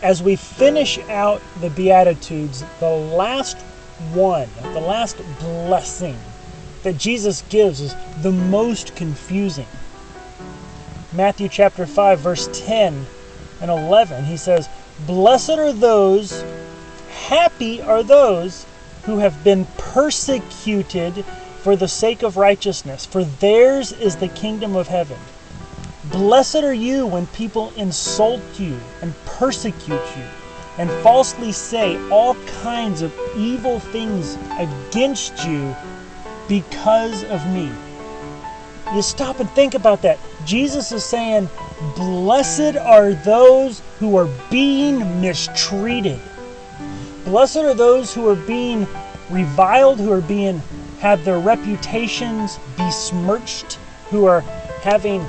as we finish out the Beatitudes, the last blessing that Jesus gives is the most confusing. Matthew chapter 5, verse 10 and 11, he says, "Blessed are those, happy are those who have been persecuted for the sake of righteousness, for theirs is the kingdom of heaven. Blessed are you when people insult you and persecute you and falsely say all kinds of evil things against you because of me." You stop and think about that. Jesus is saying, blessed are those who are being mistreated. Blessed are those who are being reviled, who are have their reputations besmirched, who are having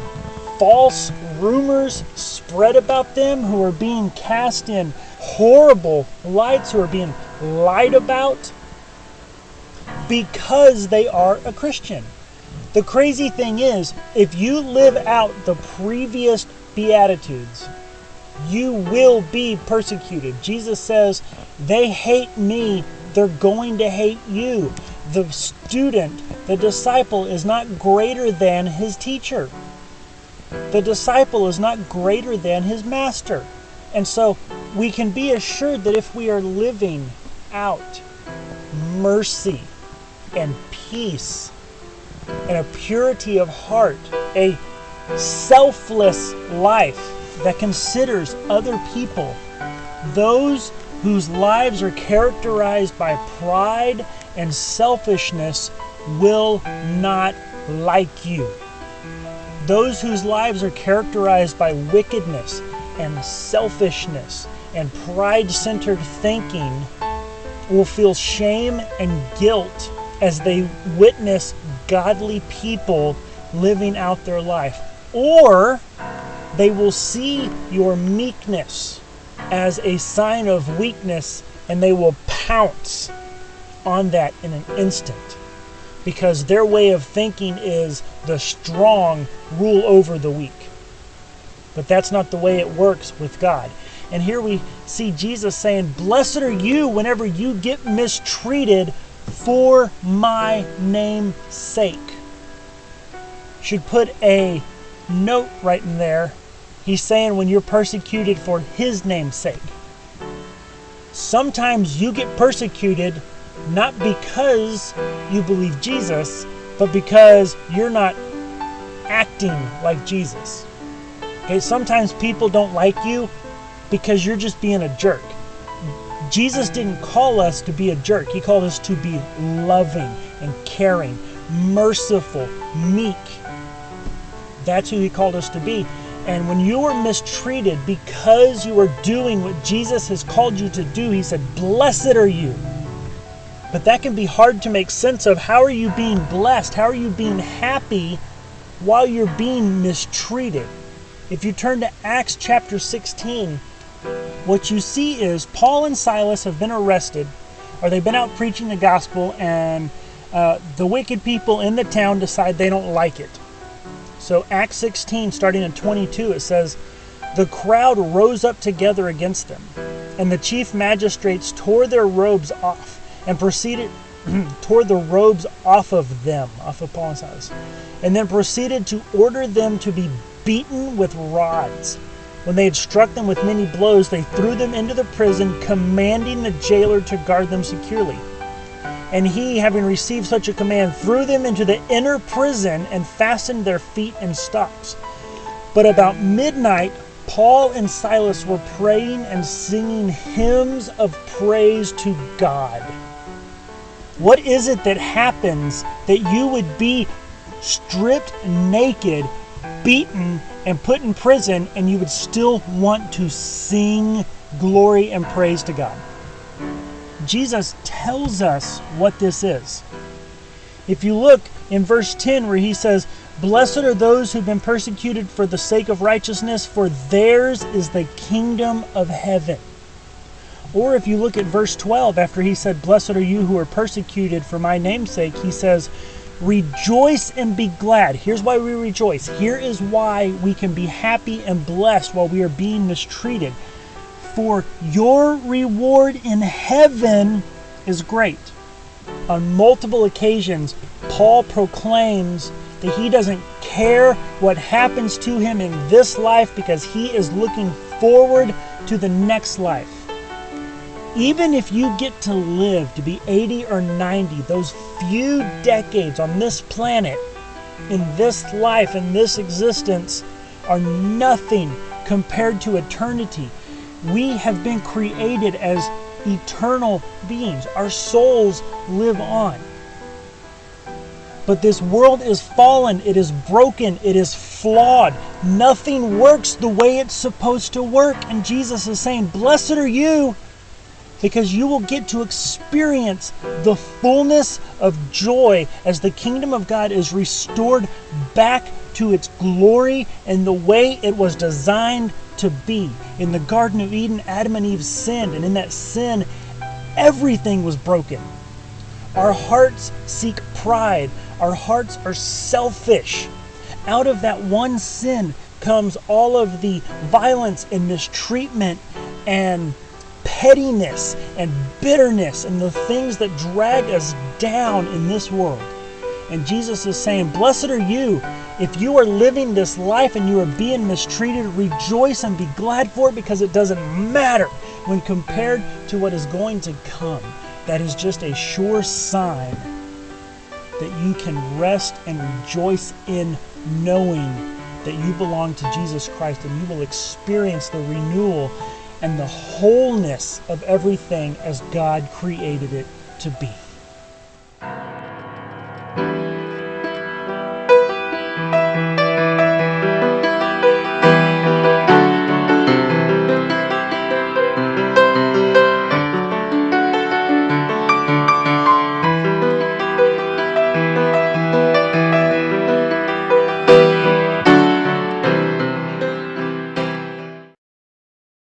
false rumors spread about them, who are being cast in horrible lights, who are being lied about because they are a Christian. The crazy thing is, if you live out the previous Beatitudes, you will be persecuted. Jesus says, they hate me, they're going to hate you. The student, the disciple, is not greater than his teacher. The disciple is not greater than his master. And so we can be assured that if we are living out mercy and peace and a purity of heart, a selfless life that considers other people, those whose lives are characterized by pride and selfishness will not like you. Those whose lives are characterized by wickedness and selfishness and pride-centered thinking will feel shame and guilt as they witness godly people living out their life. Or they will see your meekness as a sign of weakness, and they will pounce on that in an instant, because their way of thinking is the strong rule over the weak. But that's not the way it works with God. And here we see Jesus saying, blessed are you whenever you get mistreated for my name's sake. Should put a note right in there. He's saying when you're persecuted for his name's sake. Sometimes you get persecuted not because you believe Jesus, but because you're not acting like Jesus. Okay, sometimes people don't like you because you're just being a jerk. Jesus didn't call us to be a jerk. He called us to be loving and caring, merciful, meek. That's who he called us to be. And when you are mistreated because you are doing what Jesus has called you to do, he said, blessed are you. But that can be hard to make sense of. How are you being blessed? How are you being happy while you're being mistreated? If you turn to Acts chapter 16, what you see is Paul and Silas have been arrested, or they've been out preaching the gospel, and the wicked people in the town decide they don't like it. So Acts 16, starting in 22, it says, the crowd rose up together against them, and the chief magistrates tore their robes off and tore the robes off of Paul and Silas, and then proceeded to order them to be beaten with rods. When they had struck them with many blows, they threw them into the prison, commanding the jailer to guard them securely. And he, having received such a command, threw them into the inner prison and fastened their feet in stocks. But about midnight, Paul and Silas were praying and singing hymns of praise to God. What is it that happens that you would be stripped naked, beaten, and put in prison, and you would still want to sing glory and praise to God? Jesus tells us what this is. If you look in verse 10 where he says, blessed are those who've been persecuted for the sake of righteousness, for theirs is the kingdom of heaven. Or if you look at verse 12, after he said, blessed are you who are persecuted for my name's sake, he says, rejoice and be glad. Here's why we rejoice. Here is why we can be happy and blessed while we are being mistreated. for your reward in heaven is great. On multiple occasions, Paul proclaims that he doesn't care what happens to him in this life because he is looking forward to the next life. Even if you get to live to be 80 or 90, those few decades on this planet, in this life, in this existence, are nothing compared to eternity. We have been created as eternal beings. Our souls live on. But this world is fallen, it is broken, it is flawed. Nothing works the way it's supposed to work. And Jesus is saying, blessed are you, because you will get to experience the fullness of joy as the kingdom of God is restored back to its glory and the way it was designed to be. In the Garden of Eden, Adam and Eve sinned, and in that sin, everything was broken. Our hearts seek pride. Our hearts are selfish. Out of that one sin comes all of the violence and mistreatment and pettiness and bitterness and the things that drag us down in this world. And Jesus is saying, blessed are you. If you are living this life and you are being mistreated, rejoice and be glad for it, because it doesn't matter when compared to what is going to come. That is just a sure sign that you can rest and rejoice in knowing that you belong to Jesus Christ, and you will experience the renewal and the wholeness of everything as God created it to be.